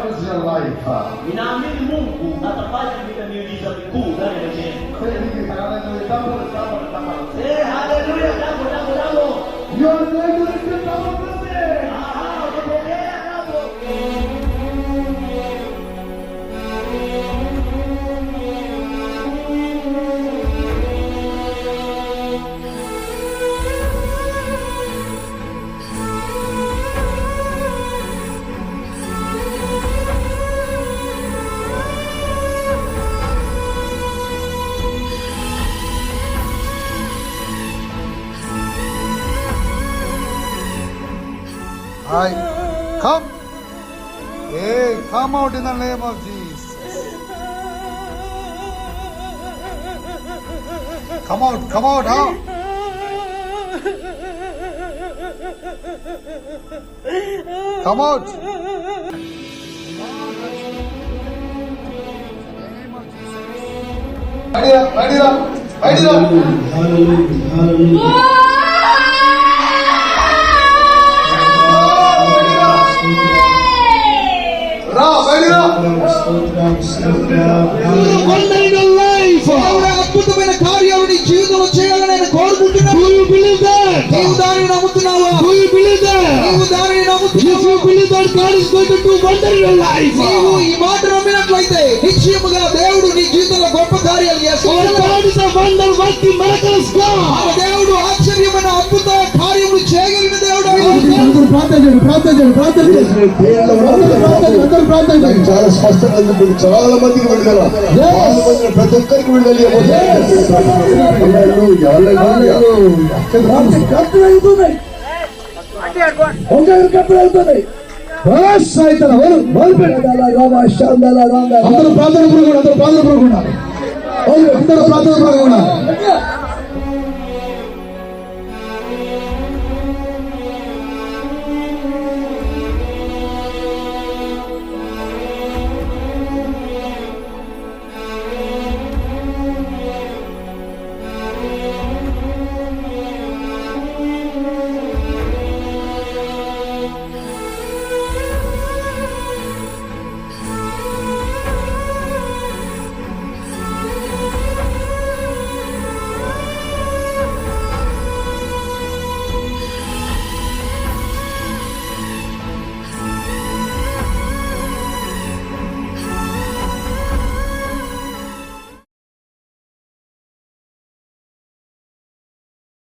is your life? Inaamini Mungu atafanya miujiza mikuu ndani ya maisha yako. Haleluya, jambo. You are going to receive double blessing. Utapokea jambo. Come. Hey, come out in the name of Jesus. Come out, huh? Come out. Ready up. Hallelujah. అద్భుతమైన కార్యాలు నీ జీవితంలో చేయాలని నేను కోరుకుంటున్నాను. నీవు దానిని నమ్ముతున్నావా? నీవు దానిని నమ్ముతున్నావా? నీవు ఈ మాట నమ్మినట్లయితే నిశ్చయముగా దేవుడు నీ జీవితంలో గొప్ప కార్యాలు చేస్తాడు. దేవుడు ఆశ్చర్యమైన అద్భుత కార్యములు చేయగలిగిన దేవుడు. చాలా స్పష్టంగా చాలా మందికి విడుదల, ప్రతి ఒక్కరికి విడుదల. అందరూ ప్రార్థన